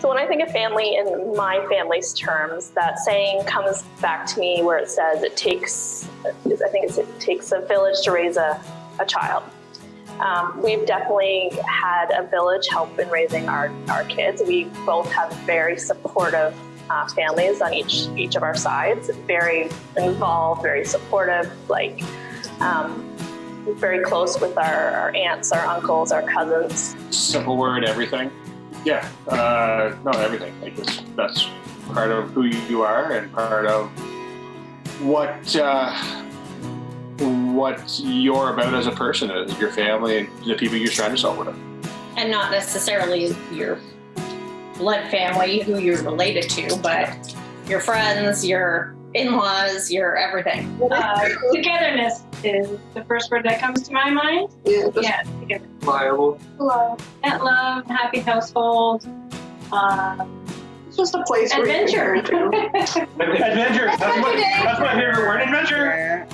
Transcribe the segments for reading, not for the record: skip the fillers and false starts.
So when I think of family in my family's terms, that saying comes back to me where it says it takes a village to raise a child. We've definitely had a village help in raising our kids. We both have very supportive families on each of our sides, very involved, very supportive, like very close with our aunts, our uncles, our cousins. Simple word, everything. Yeah, no, everything. Like that's part of who you are and part of what you're about as a person, your family, and the people you surround yourself with. And not necessarily your blood family, who you're related to, but your friends, your in-laws, your everything. Togetherness is the first word that comes to my mind. Yeah, together. reliable. Love. That love, happy household. It's just a place Adventure. where you can Adventure. That's my favorite word. Adventure.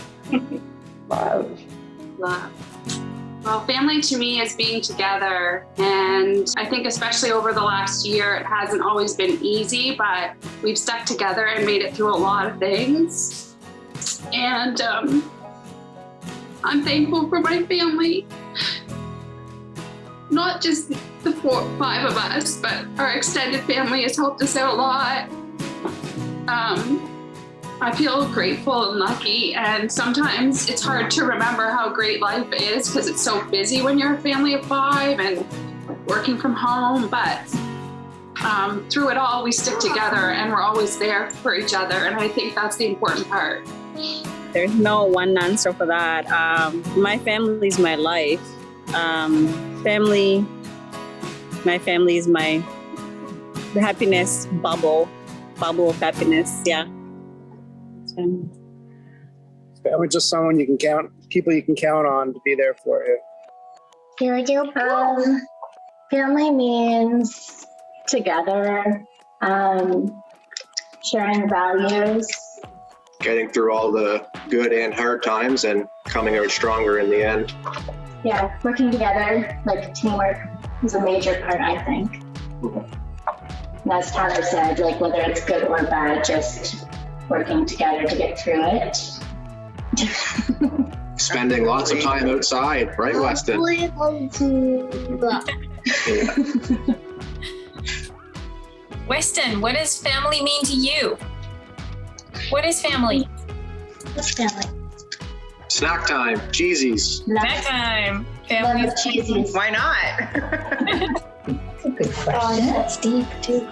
Love. Well, family to me is being together, and I think especially over the last year, it hasn't always been easy, but we've stuck together and made it through a lot of things. And I'm thankful for my family, not just the 4 or 5 of us, but our extended family has helped us out a lot. I feel grateful and lucky, and sometimes it's hard to remember how great life is because it's so busy when you're a family of 5 and working from home, but through it all we stick together and we're always there for each other, and I think that's the important part. There's no one answer for that. My family is my life. My family is the happiness bubble of happiness, yeah. Family, just someone you can count, people you can count on to be there for you. Family means together, sharing values. Getting through all the good and hard times and coming out stronger in the end. Yeah, working together, like teamwork is a major part, I think. And as Tyler said, like whether it's good or bad, just working together to get through it. Spending lots of time outside, right, Weston? Weston, what does family mean to you? What is family? What's family? Snack time, cheesies. Snack time. Family Love cheesies. Why not? That's a good question. That's deep too.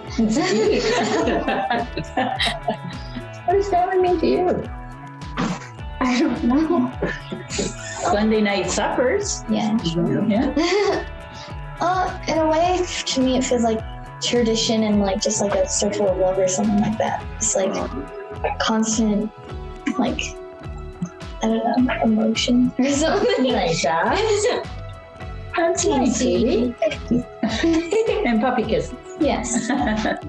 What does family mean to you? I don't know. Sunday night suppers. Yeah. Yeah. In a way, to me, it feels like tradition and like just like a circle of love or something like that. It's like a constant, like, I don't know, emotion or something. Like that. That's nice, sweetie. And puppy kisses. Yes. That's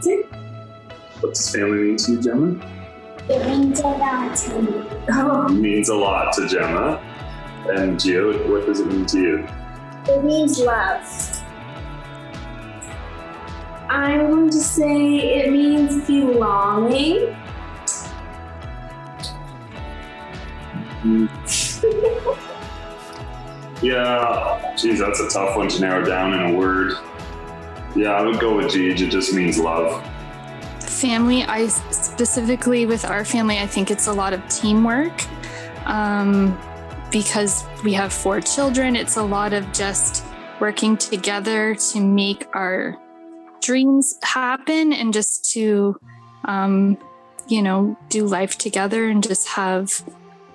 it. What does family mean to you, Gemma? It means a lot to me. It means a lot to Gemma. And Gio, what does it mean to you? It means love. I'm going to say it means belonging. Yeah, geez, that's a tough one to narrow down in a word. Yeah, I would go with Gigi. It just means love. Family, specifically with our family, I think it's a lot of teamwork. Because we have 4 children, it's a lot of just working together to make our dreams happen and just to, do life together and just have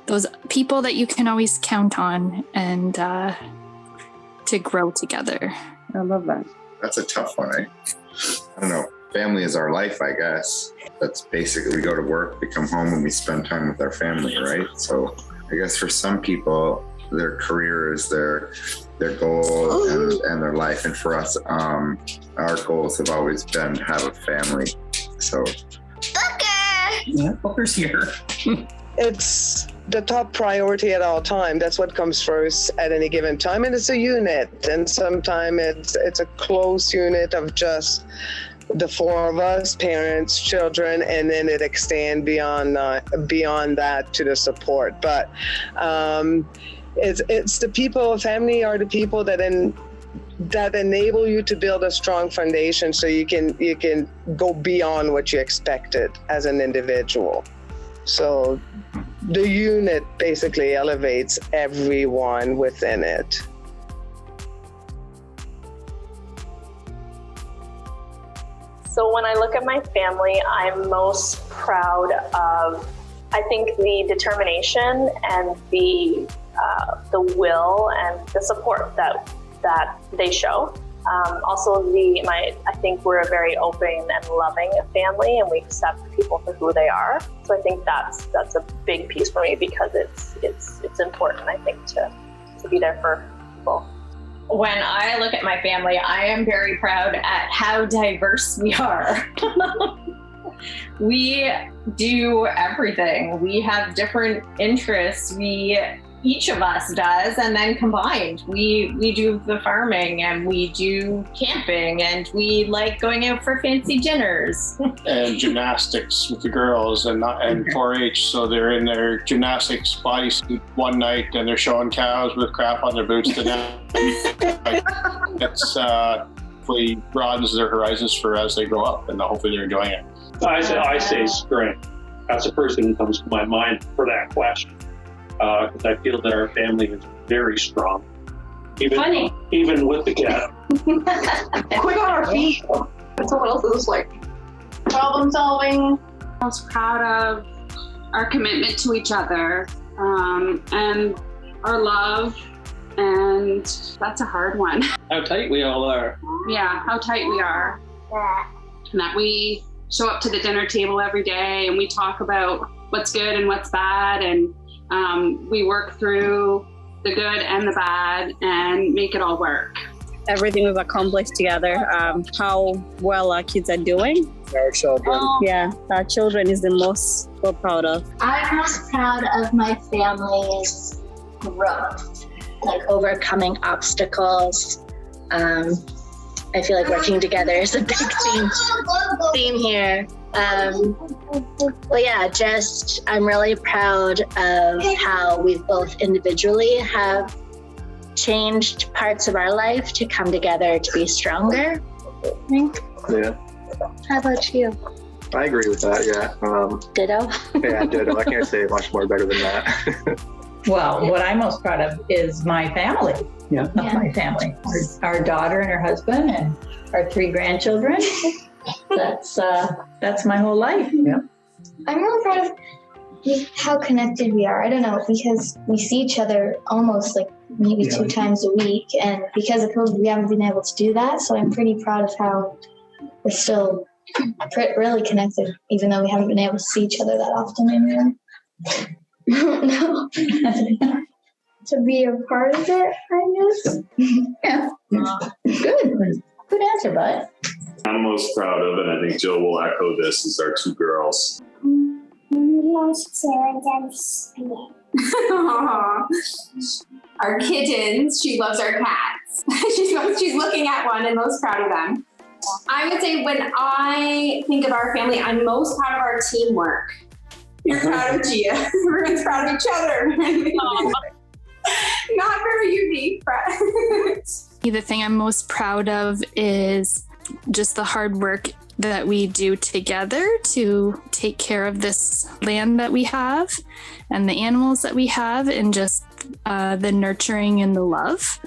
those people that you can always count on and to grow together. I love that. That's a tough one, eh? I don't know. Family is our life, I guess. That's basically, we go to work, we come home, and we spend time with our family, right? So I guess for some people, their career is their goal and their life. And for us, our goals have always been to have a family. So. Yeah, Booker's here. it's the top priority at all time. That's what comes first at any given time, and it's a unit. And sometimes it's a close unit of just the four of us, parents, children, and then it extends beyond that to the support. But it's the people. Family are the people that enable you to build a strong foundation, so you can go beyond what you expected as an individual. So the unit basically elevates everyone within it. So when I look at my family, I'm most proud of, I think, the determination and the will and the support that they show. Also, I think we're a very open and loving family, and we accept people for who they are. So I think that's a big piece for me, because it's important, I think, to be there for people. When I look at my family, I am very proud at how diverse we are. We do everything. We have different interests. Each of us does, and then combined, we do the farming, and we do camping, and we like going out for fancy dinners. And gymnastics with the girls, and 4-H, so they're in their gymnastics bodysuit one night, and they're showing cows with crap on their boots the next. It's hopefully broadens their horizons for as they grow up, and hopefully they're enjoying it. I say strength. That's the first thing that comes to my mind for that question. Because I feel that our family is very strong. Even with the cat. Quick on our feet. Someone else is like problem solving. I was proud of our commitment to each other, and our love, and that's a hard one. How tight we all are. Yeah, how tight we are. And that we show up to the dinner table every day, and we talk about what's good and what's bad, and we work through the good and the bad and make it all work. Everything we've accomplished together, how well our kids are doing. Our children. Yeah, our children is the most we're proud of. I'm most proud of my family's growth, like overcoming obstacles. I feel like working together is a big theme here. But yeah, I'm really proud of how we've both individually have changed parts of our life to come together to be stronger. Yeah. How about you? I agree with that, yeah. Ditto? Yeah, ditto. I can't say much more better than that. Well, what I'm most proud of is my family. Yeah. My family. Our daughter and her husband and our 3 grandchildren. That's my whole life. Yeah. I'm really proud of how connected we are. I don't know, because we see each other almost like maybe 2 times a week, and because of COVID, we haven't been able to do that. So I'm pretty proud of how we're still really connected, even though we haven't been able to see each other that often anymore. No. To be a part of it, I guess. Yeah. Good answer, bud. I'm most proud of, and I think Jill will echo this, is our 2 girls. Our kittens. She loves our cats. She's looking at one and most proud of them. I would say when I think of our family, I'm most proud of our teamwork. You're proud of Gia. Everyone's proud of each other. Not very unique, but the thing I'm most proud of is just the hard work that we do together to take care of this land that we have and the animals that we have, and just the nurturing and the love.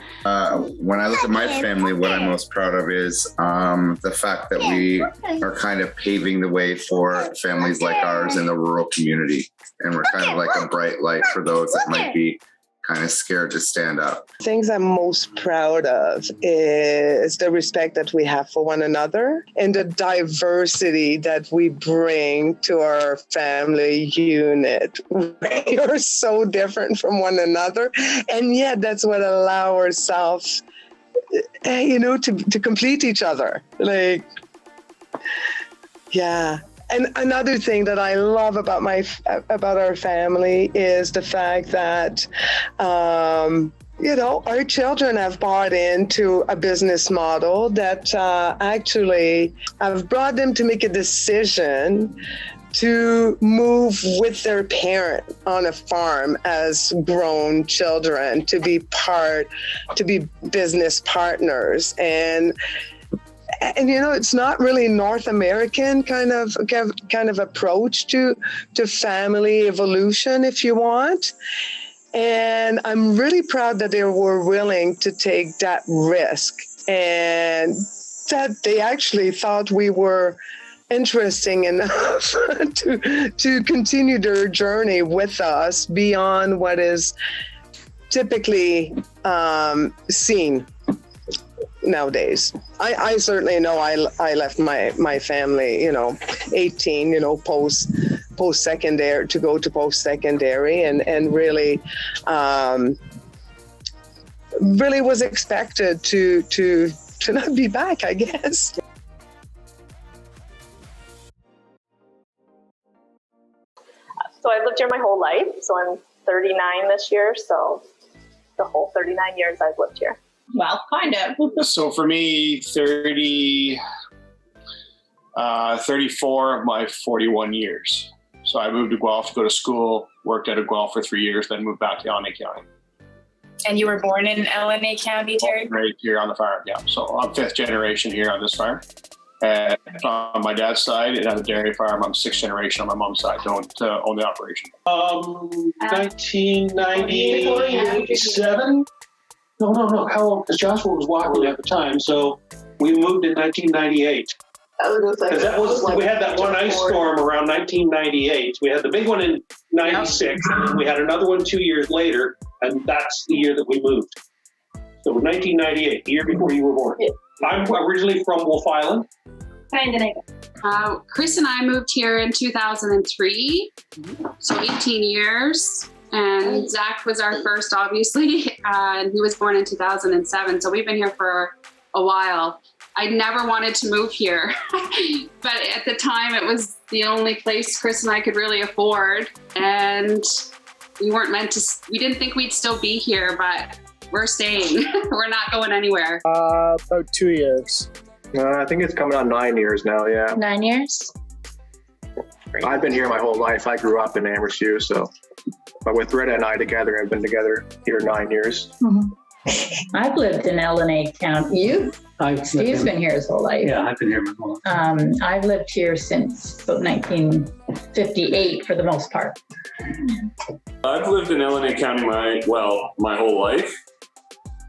When I look at my family, what I'm most proud of is the fact that we are kind of paving the way for families like ours in the rural community. And we're kind of like a bright light for those that might be kind of scared to stand up. Things I'm most proud of is the respect that we have for one another and the diversity that we bring to our family unit. We are so different from one another, and yet that's what allows ourselves, to complete each other. Yeah. And another thing that I love about our family is the fact that, our children have bought into a business model that actually have brought them to make a decision to move with their parent on a farm as grown children, to be business partners. And it's not really North American kind of approach to family evolution, if you want. And I'm really proud that they were willing to take that risk, and that they actually thought we were interesting enough to continue their journey with us beyond what is typically seen nowadays. I certainly know I left my family, 18, post-secondary, to go to post-secondary, and really was expected to not be back, I guess. So I've lived here my whole life. So I'm 39 this year. So the whole 39 years I've lived here. Well, kind of. So for me, 34 of my 41 years. So I moved to Guelph to go to school, worked out of Guelph for 3 years, then moved back to LNA County. And you were born in LNA County, Terry? Right here on the farm, yeah. So I'm fifth generation here on this farm. And on my dad's side, it has a dairy farm. I'm sixth generation on my mom's side, don't own the operation. 1997? No. How old? Because Joshua was walking at the time. So we moved in 1998. We had that one ice storm around 1998. We had the big one in 96, and then we had another one 2 years later, and that's the year that we moved. So 1998, the year before you were born. I'm originally from Wolf Island. Chris and I moved here in 2003, so 18 years. And Zach was our first, obviously, and he was born in 2007. So we've been here for a while. I never wanted to move here, but at the time it was the only place Chris and I could really afford. And we didn't think we'd still be here, but we're staying. We're not going anywhere. About 2 years. I think it's coming on 9 years now, yeah. 9 years? I've been here my whole life. I grew up in Amherst, so. But with Rita and I together, I've been together here 9 years. Mm-hmm. I've lived in LNA County. You? Steve's been here his whole life. Yeah, I've been here my whole life. I've lived here since about 1958 for the most part. I've lived in LNA County my whole life.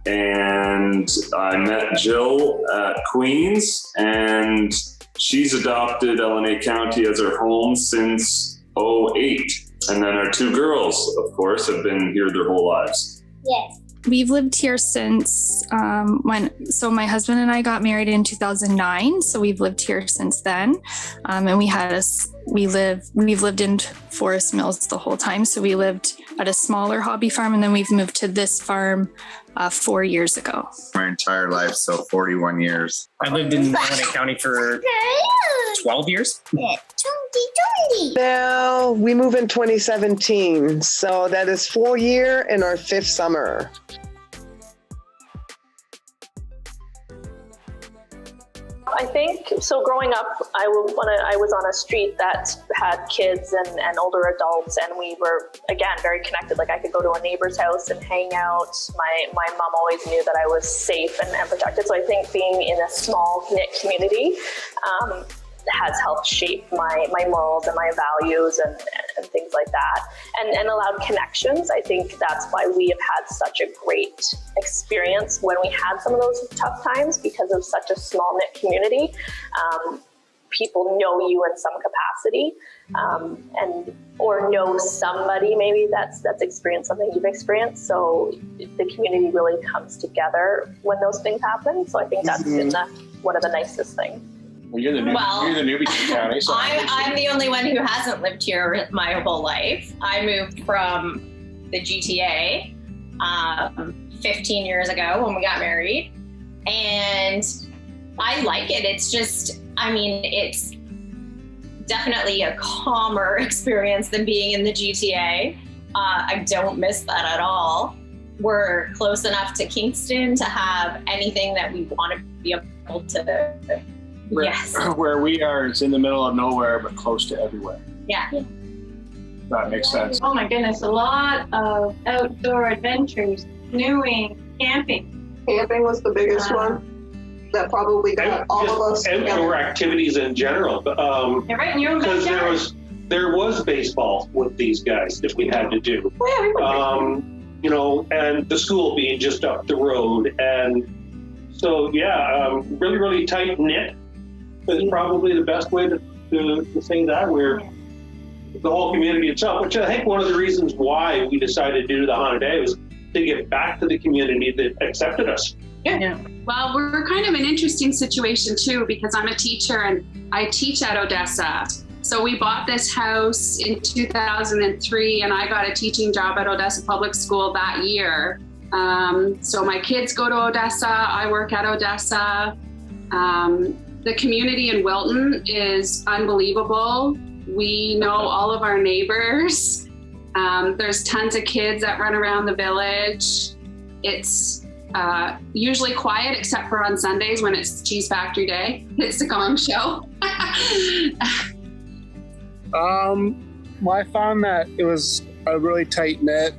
And I met Jill at Queens, and she's adopted LNA County as her home since 2008. And then our two girls, of course, have been here their whole lives. Yes. We've lived here since my husband and I got married in 2009. So we've lived here since then. And we've lived in Forest Mills the whole time. So we lived at a smaller hobby farm, and then we've moved to this farm 4 years ago. My entire life, so 41 years. I lived in LNA County for 12 years. Now we move in 2017, so that is 4 years in our 5th summer. I think, so growing up, I was on a street that had kids and older adults, and we were, again, very connected. Like I could go to a neighbor's house and hang out. My mom always knew that I was safe and protected. So I think being in a small knit community has helped shape my morals and my values and things like that, and allowed connections. I think that's why we have had such a great experience when we had some of those tough times, because of such a small knit community. People know you in some capacity, or know somebody maybe that's experienced something you've experienced. So the community really comes together when those things happen. So I think that's been one of the nicest things. Well, you're the newbie to the county. So I'm the only one who hasn't lived here my whole life. I moved from the GTA 15 years ago when we got married, and I like it. It's just, it's definitely a calmer experience than being in the GTA. I don't miss that at all. We're close enough to Kingston to have anything that we want to be able to. Yes. Where we are, it's in the middle of nowhere, but close to everywhere. Yeah. That makes sense. Oh my goodness, a lot of outdoor adventures, canoeing, camping. Camping was the biggest one that probably got all of us outdoor together. activities in general. You're right in your own Because backyard. there was baseball with these guys that we had to do. You know, and the school being just up the road, and so really, really tight knit is probably the best way to say that. We're the whole community itself, which I think one of the reasons why we decided to do the Haunted Day was to give back to the community that accepted us. Yeah. Well, we're kind of an interesting situation too, because I'm a teacher and I teach at Odessa. So we bought this house in 2003 and I got a teaching job at Odessa Public School that year. So my kids go to Odessa, I work at Odessa. The community in Wilton is unbelievable. We know all of our neighbors. There's tons of kids that run around the village. It's usually quiet except for on Sundays when it's Cheese Factory Day. It's the gong show. Well, I found that it was a really tight-knit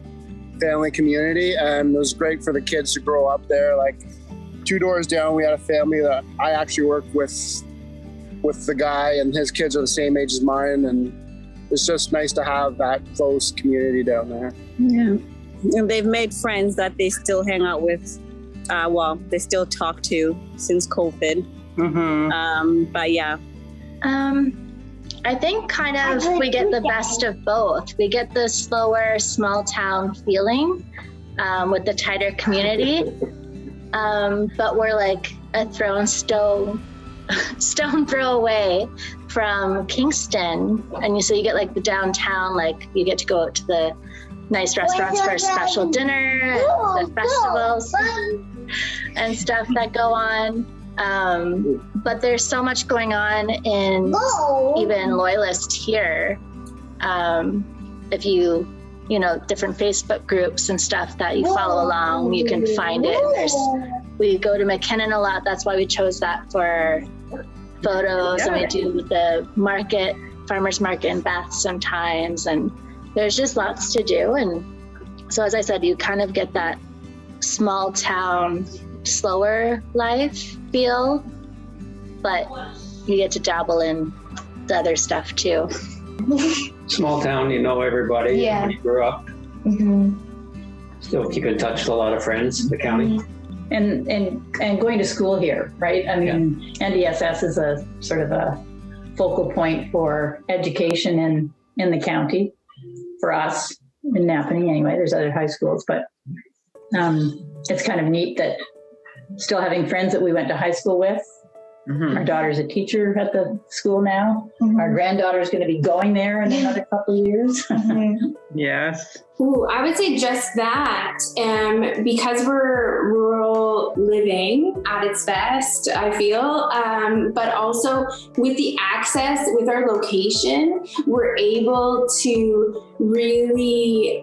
family community, and it was great for the kids to grow up there. Like 2 doors down, we had a family that I actually worked with the guy, and his kids are the same age as mine, and it's just nice to have that close community down there. Yeah. And they've made friends that they still hang out with. They still talk to since COVID. Mm-hmm. But yeah. I think kind of we get the best of both. We get the slower, small town feeling with the tighter community, but we're like a stone throw away from Kingston, and so you get like the downtown, like you get to go out to the nice restaurants for a special dinner, the festivals and stuff that go on. But there's so much going on in even Loyalist here. If you different Facebook groups and stuff that you follow along, you can find it. We go to McKinnon a lot. That's why we chose that for photos. And we do the market, farmers market in Bath sometimes. And there's just lots to do. And so, as I said, you kind of get that small town, slower life feel, but you get to dabble in the other stuff too. Small town, you know everybody. Yeah. When you grew up. Mm-hmm. Still keep in touch with a lot of friends in the county. And going to school here, right? I mean, NDSS is a sort of a focal point for education in the county for us in Napanee anyway. There's other high schools, but it's kind of neat that still having friends that we went to high school with. Mm-hmm. Our daughter's a teacher at the school now. Mm-hmm. Our granddaughter's going to be going there in another couple of years. Mm-hmm. Yes. Ooh, I would say just that. Because we're rural living at its best, I feel, but also with the access, with our location, we're able to really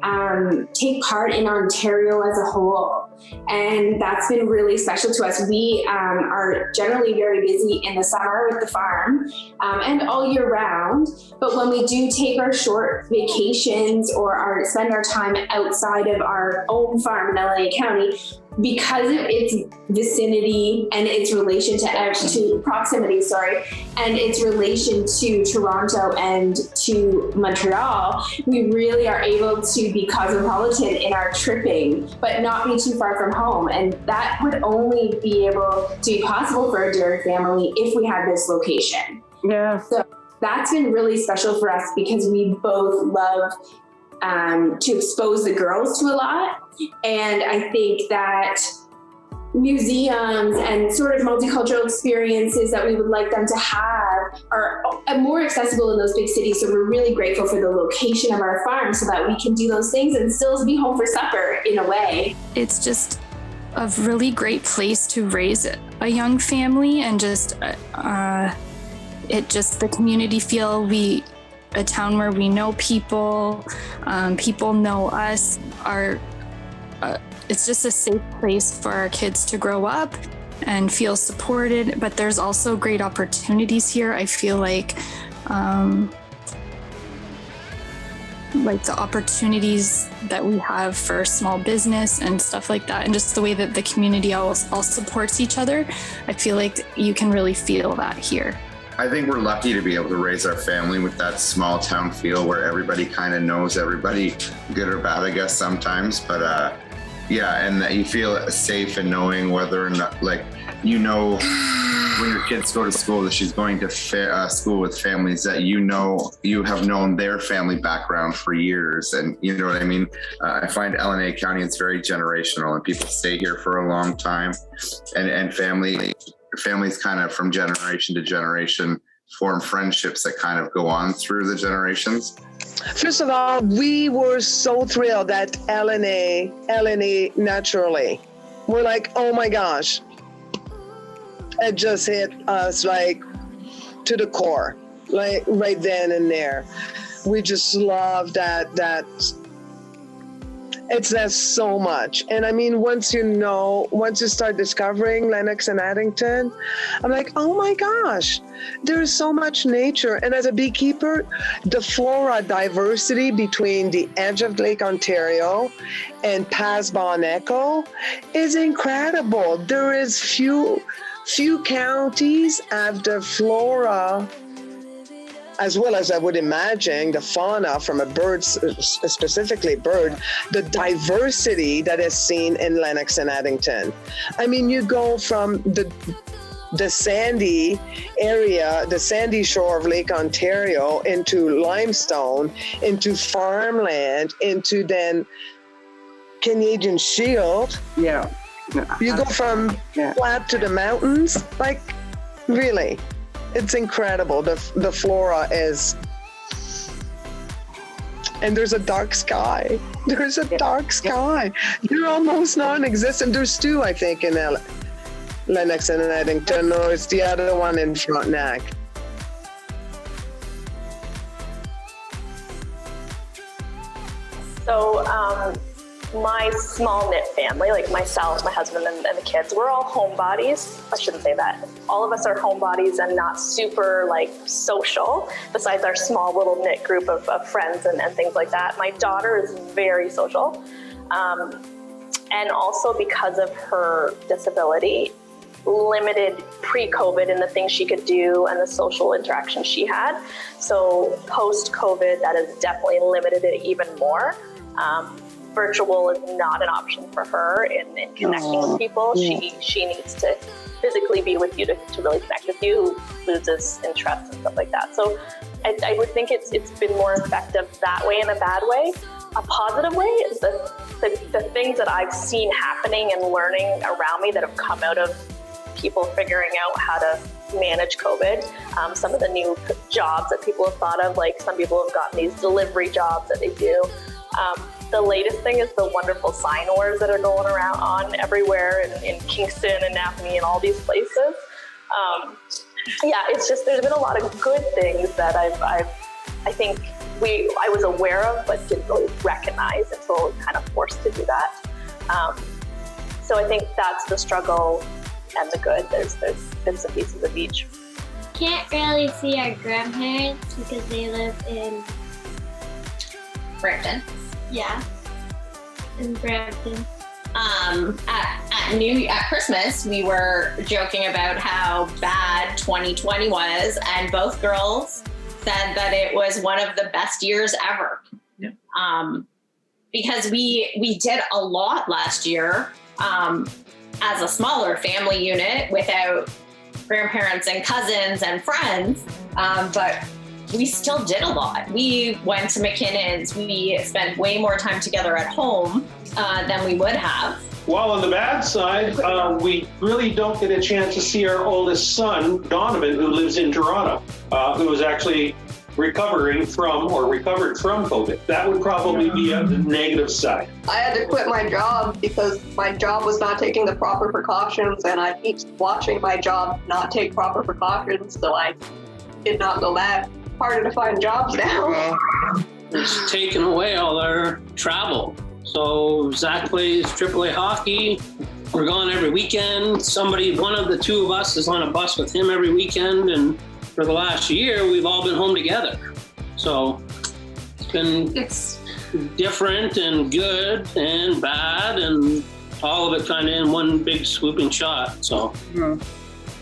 take part in Ontario as a whole. And that's been really special to us. We are generally very busy in the summer with the farm and all year round. But when we do take our short vacations or spend our time outside of our own farm in LA County, because of its vicinity and its relation to proximity, and its relation to Toronto and to Montreal, we really are able to be cosmopolitan in our tripping, but not be too far from home. And that would only be able to be possible for a dairy family if we had this location. Yeah. So that's been really special for us because we both love to expose the girls to a lot. And I think that museums and sort of multicultural experiences that we would like them to have are more accessible in those big cities. So we're really grateful for the location of our farm so that we can do those things and still be home for supper in a way. It's just a really great place to raise a young family, and just it just the community feel. A town where we know people, people know us. It's just a safe place for our kids to grow up and feel supported. But there's also great opportunities here. I feel like the opportunities that we have for small business and stuff like that, and just the way that the community all supports each other, I feel like you can really feel that here. I think we're lucky to be able to raise our family with that small town feel where everybody kind of knows everybody, good or bad, I guess sometimes. But yeah, and that you feel safe in knowing whether or not, like, you know, when your kids go to school, that she's going to school with families that you have known their family background for years. And you know what I mean? I find LNA County is very generational, and people stay here for a long time, and families kind of from generation to generation form friendships that kind of go on through the generations. First of all, we were so thrilled that LNA naturally. We're like, oh my gosh. It just hit us like to the core, like right then and there. We just love that it says so much. And I mean, once you start discovering Lennox and Addington, I'm like, oh my gosh, there's so much nature. And as a beekeeper, the flora diversity between the edge of Lake Ontario and Pass Bon Echo is incredible. There is few counties have the flora, as well as I would imagine the fauna from a bird, specifically bird, the diversity that is seen in Lennox and Addington. I mean, you go from the sandy area, the sandy shore of Lake Ontario into limestone, into farmland, into then Canadian Shield. Yeah. You go from flat to the mountains, like really, it's incredible. The flora is, and there's a dark sky. There's a dark sky. You're almost non-existent. There's two, I think, in Lennox and Addington, or it's the other one in Frontenac. So my small knit family, like myself, my husband, and the kids, we're all homebodies. I shouldn't say that. All of us are homebodies and not super like social, besides our small little knit group of friends and things like that. My daughter is very social. And also because of her disability, limited pre-COVID in the things she could do and the social interaction she had. So post-COVID, that has definitely limited it even more. Virtual is not an option for her in connecting with people. She needs to physically be with you to really connect with you, who loses interest and stuff like that. So I would think it's been more effective that way in a bad way. A positive way is the things that I've seen happening and learning around me that have come out of people figuring out how to manage COVID. Some of the new jobs that people have thought of, like some people have gotten these delivery jobs that they do. The latest thing is the wonderful sign wars that are going around on everywhere in Kingston and Napanee and all these places. Yeah, it's just, there's been a lot of good things that I think I was aware of, but didn't really recognize until kind of forced to do that. So I think that's the struggle and the good. There's bits and pieces of each. Can't really see our grandparents because they live in Brampton. Yeah, in Brampton. At Christmas, we were joking about how bad 2020 was, and both girls said that it was one of the best years ever. Yeah. Because we did a lot last year as a smaller family unit without grandparents and cousins and friends, but we still did a lot. We went to McKinnon's. We spent way more time together at home than we would have. While on the bad side, we really don't get a chance to see our oldest son, Donovan, who lives in Toronto, who is actually recovered from COVID. That would probably be a negative side. I had to quit my job because my job was not taking the proper precautions, and I keep watching my job not take proper precautions, so I did not go back. Harder to find jobs now. It's taken away all our travel. So Zach plays AAA hockey. We're gone every weekend. One of the two of us is on a bus with him every weekend. And for the last year, we've all been home together. So it's different and good and bad and all of it kind of in one big swooping shot. So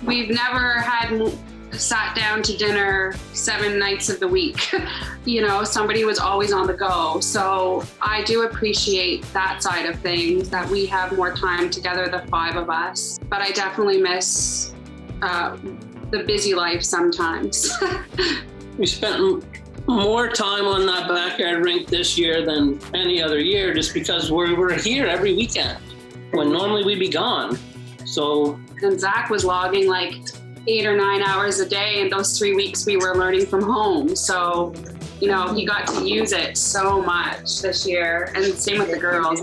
we've never had sat down to dinner 7 nights of the week. You know, somebody was always on the go. So I do appreciate that side of things, that we have more time together, the 5 of us. But I definitely miss the busy life sometimes. We spent more time on that backyard rink this year than any other year, just because we're here every weekend when normally we'd be gone. So, and Zach was logging like 8 or 9 hours a day, and those 3 weeks we were learning from home. So, you know, he got to use it so much this year, and same with the girls.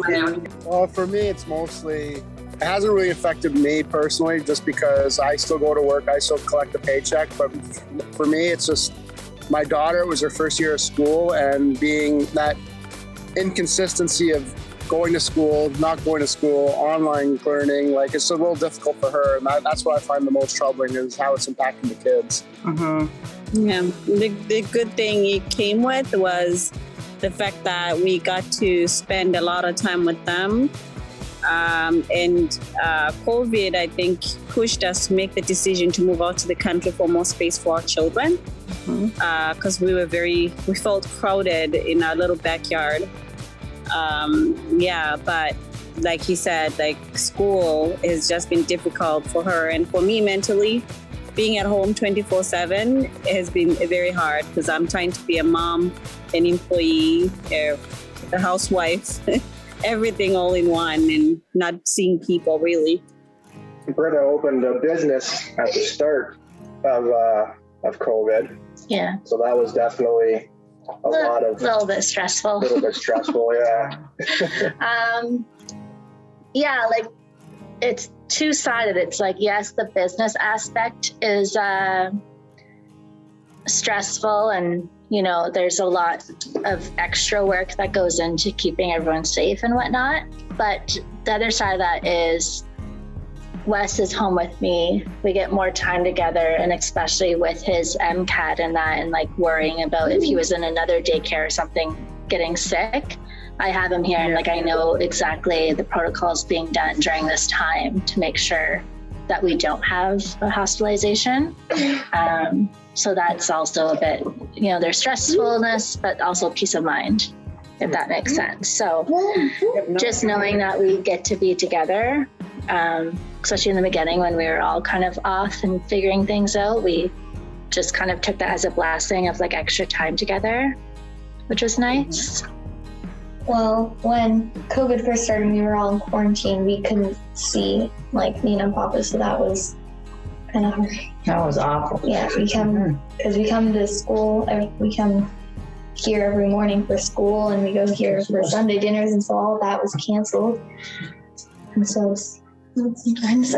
Well, for me, it's mostly, it hasn't really affected me personally, just because I still go to work, I still collect a paycheck. But for me, it's just, my daughter was her first year of school, and being that inconsistency of going to school, not going to school, online learning, like it's a little difficult for her. And that's what I find the most troubling, is how it's impacting the kids. Yeah, the good thing it came with was the fact that we got to spend a lot of time with them. And COVID, I think, pushed us to make the decision to move out to the country for more space for our children. Because we felt crowded in our little backyard. But like he said, like school has just been difficult for her, and for me mentally, being at home 24/7 has been very hard, because I'm trying to be a mom, an employee, a housewife, everything all in one, and not seeing people really. Britta opened a business at the start of COVID. Yeah. So that was definitely a little bit stressful. A little bit stressful, yeah. Yeah, like it's two-sided. It's like, yes, the business aspect is stressful, and you know, there's a lot of extra work that goes into keeping everyone safe and whatnot. But the other side of that is Wes is home with me. We get more time together, and especially with his MCAT and that, and like worrying about if he was in another daycare or something getting sick, I have him here, and like I know exactly the protocols being done during this time to make sure that we don't have a hospitalization. So that's also a bit, you know, there's stressfulness, but also peace of mind, if that makes sense. So just knowing that we get to be together, especially in the beginning when we were all kind of off and figuring things out, we just kind of took that as a blessing of like extra time together, which was nice. Well, when COVID first started, we were all in quarantine. We couldn't see like Nina and Papa, so that was kind of hard. That was awful. Yeah, we come to school. We come here every morning for school, and we go here for Sunday dinners, and so all of that was canceled. And so sometimes.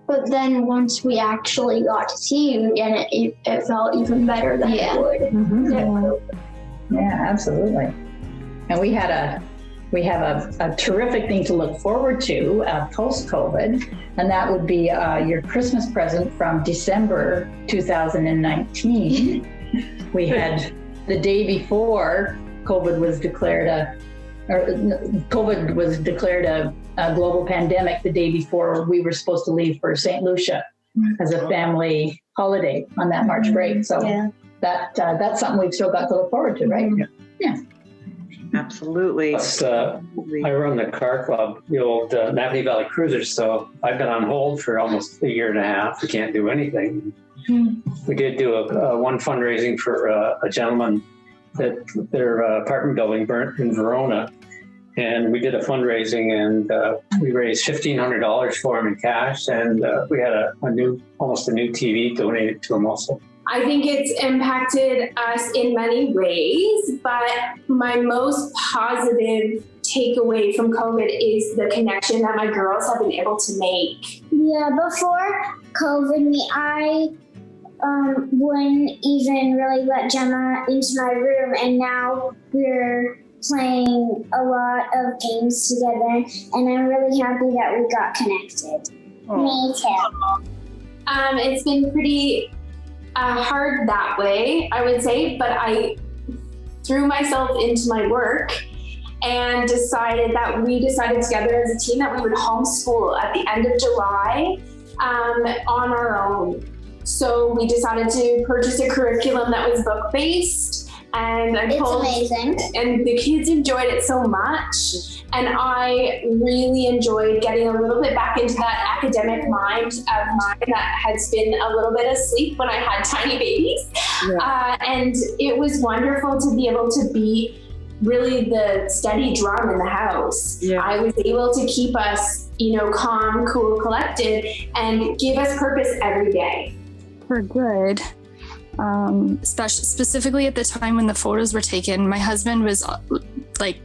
But then once we actually got to see you again, it felt even better than it would. Yeah, absolutely. And we have a terrific thing to look forward to post-COVID, and that would be your Christmas present from December 2019. We had the day before COVID was declared a global pandemic. The day before we were supposed to leave for St. Lucia as a family holiday on that March break. So that's something we've still got to look forward to, right? Yeah. Absolutely. I run the car club, the old Napanee Valley Cruisers, so I've been on hold for almost 1.5 years. We can't do anything. We did do one fundraising for a gentleman that their apartment building burnt in Verona, and we did a fundraising, and we raised $1,500 for him in cash, and we had almost a new TV donated to him also. I think it's impacted us in many ways, but my most positive takeaway from COVID is the connection that my girls have been able to make. Yeah, before COVID, I wouldn't even really let Gemma into my room, and now we're playing a lot of games together, and I'm really happy that we got connected. Me too. It's been pretty hard that way, I would say, but I threw myself into my work and decided together as a team that we would homeschool at the end of July on our own. So we decided to purchase a curriculum that was book-based, and It's amazing. And the kids enjoyed it so much. And I really enjoyed getting a little bit back into that academic mind of mine that has been a little bit asleep when I had tiny babies. Yeah. And it was wonderful to be able to be really the steady drum in the house. Yeah. I was able to keep us, calm, cool, collected, and give us purpose every day. We're good. Specifically at the time when the photos were taken, my husband was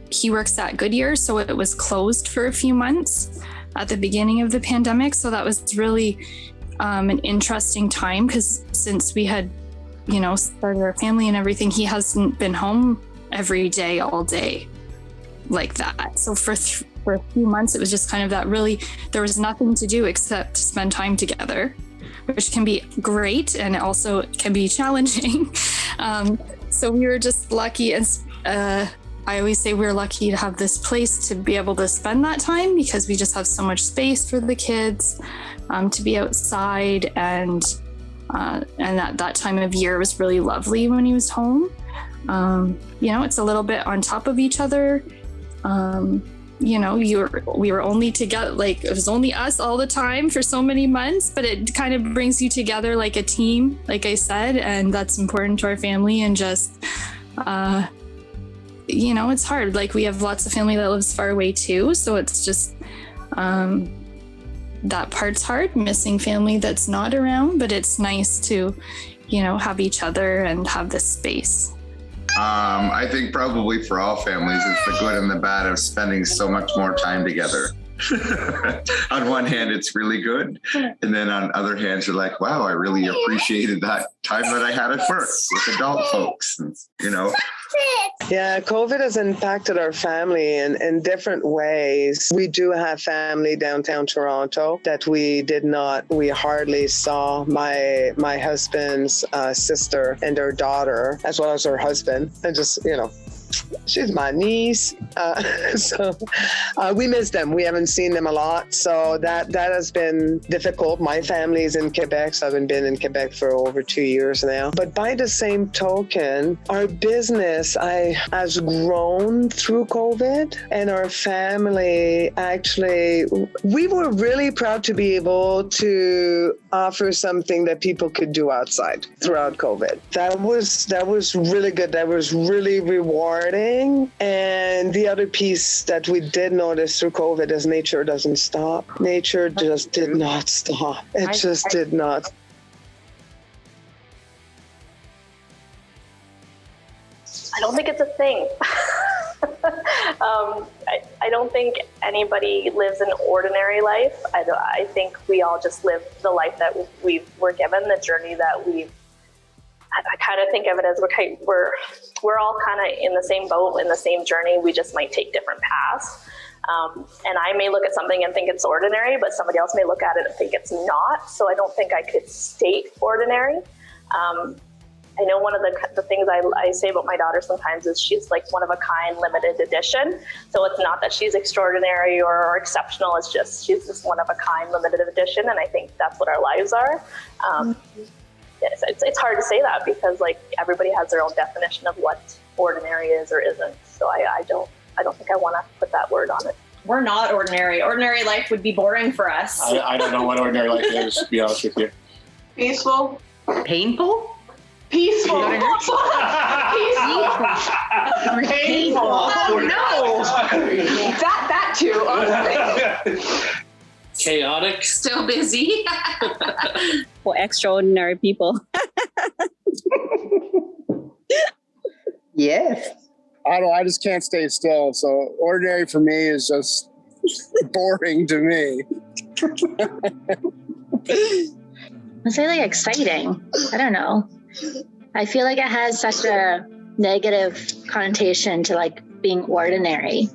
he works at Goodyear, so it was closed for a few months at the beginning of the pandemic. So that was really an interesting time, because since we had, started our family and everything, he hasn't been home every day, all day like that. So for a few months, it was just kind of that really, there was nothing to do except spend time together, which can be great and also can be challenging. So we were just lucky, and I always say we're lucky to have this place to be able to spend that time, because we just have so much space for the kids to be outside, and that time of year was really lovely when he was home. It's a little bit on top of each other. We were only together, it was only us all the time for so many months, but it kind of brings you together like a team, like I said, and that's important to our family. And just, it's hard. We have lots of family that lives far away too. So it's just, that part's hard, missing family that's not around, but it's nice to, have each other and have this space. I think probably for all families, it's the good and the bad of spending so much more time together. On one hand, it's really good. And then on other hands, you're like, wow, I really appreciated that time that I had at work with adult folks, Yeah, COVID has impacted our family in different ways. We do have family downtown Toronto that we hardly saw. My husband's sister and their daughter, as well as her husband, and just, she's my niece. So we miss them. We haven't seen them a lot. So that has been difficult. My family's in Quebec, so I haven't been in Quebec for over 2 years now. But by the same token, our business has grown through COVID, and our family we were really proud to be able to offer something that people could do outside throughout COVID. That was really good. That was really rewarding. And the other piece that we did notice through COVID is nature doesn't stop. Nature just did not stop. It just did not. I don't think it's a thing. I don't think anybody lives an ordinary life. I think we all just live the life that we're given, the journey that I kind of think of it as we're all kind of in the same boat, in the same journey. We just might take different paths. And I may look at something and think it's ordinary, but somebody else may look at it and think it's not. So I don't think I could state ordinary. I know one of the things I say about my daughter sometimes is she's like one of a kind, limited edition. So it's not that she's extraordinary or exceptional. It's just she's just one of a kind, limited edition. And I think that's what our lives are. It's hard to say that because everybody has their own definition of what ordinary is or isn't. So I don't think I want to put that word on it. We're not ordinary. Ordinary life would be boring for us. I don't know what ordinary life is, to be honest with you. Peaceful. Painful? Peaceful. Peaceful. Painful. Oh no. That too. Chaotic. Still busy. For extraordinary people. Yes. I just can't stay still. So ordinary for me is just boring to me. I'd say like exciting. I don't know. I feel like it has such a negative connotation to like being ordinary,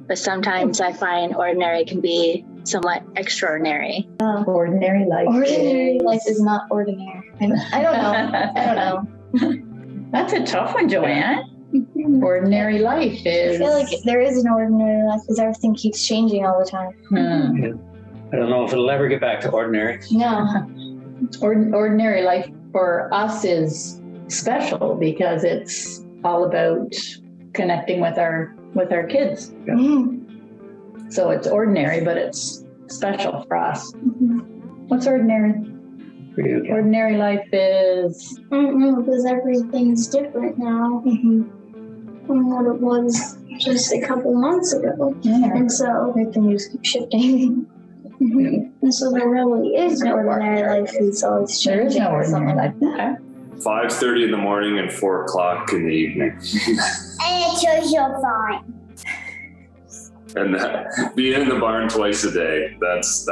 but sometimes I find ordinary can be somewhat extraordinary. Ordinary life. Ordinary life is not ordinary. I don't know. I don't know. That's a tough one, Joanne. Ordinary life is. I feel like there is an ordinary life because everything keeps changing all the time. I don't know if it'll ever get back to ordinary. No. Ordinary life for us is special because it's all about connecting with our kids. So it's ordinary, but it's special for us. What's ordinary? Ordinary life is. I don't know, because everything's different now from what it was just a couple months ago. And so everything just keeps shifting. And so there really is no ordinary life. It's always changing. There is no ordinary life. Okay. 5:30 in the morning and 4 o'clock in the evening. And it's your fine. And being in the barn twice a day, that's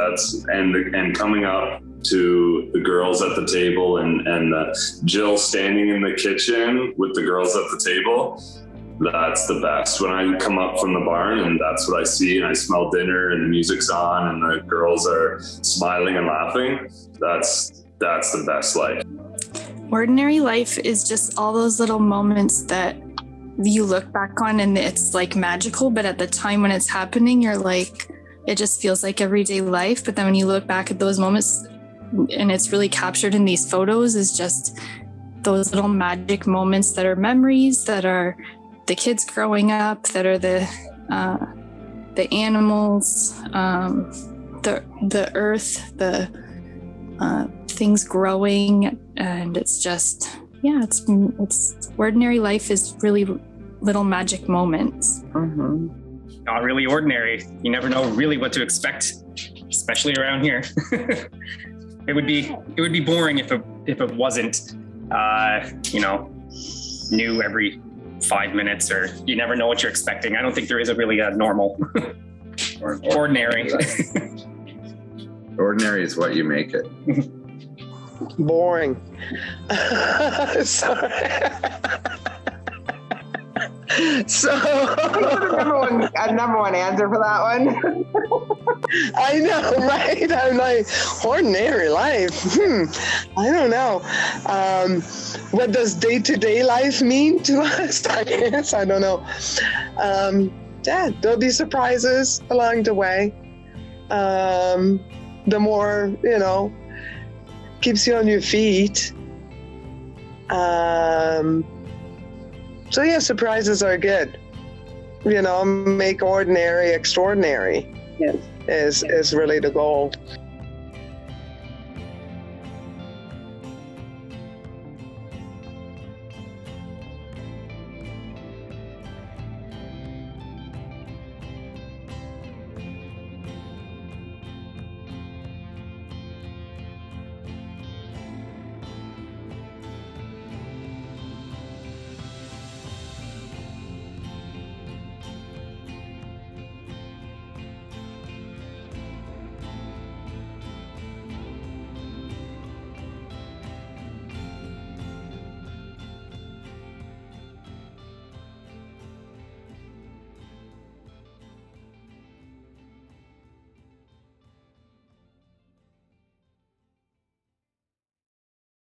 and coming up to the girls at the table and Jill standing in the kitchen with the girls at the table, that's the best. When I come up from the barn and that's what I see and I smell dinner and the music's on and the girls are smiling and laughing, that's the best life. Ordinary life is just all those little moments that you look back on and it's like magical, but at the time when it's happening, you're like, it just feels like everyday life. But then when you look back at those moments and it's really captured in these photos, is just those little magic moments that are memories, that are the kids growing up, that are the animals, the earth, the things growing, and it's just, yeah, it's ordinary life is really little magic moments. Not really ordinary. You never know really what to expect, especially around here. It would be boring if it wasn't, new every 5 minutes, or you never know what you're expecting. I don't think there is really a normal or ordinary. Ordinary is what you make it. Boring. Sorry. So a number one answer for that one. I know, right? I'm like, ordinary life. I don't know. What does day-to-day life mean to us? I guess I don't know. Yeah, there'll be surprises along the way. The more, keeps you on your feet. So yeah, surprises are good. Make ordinary extraordinary. Yes. Is really the goal.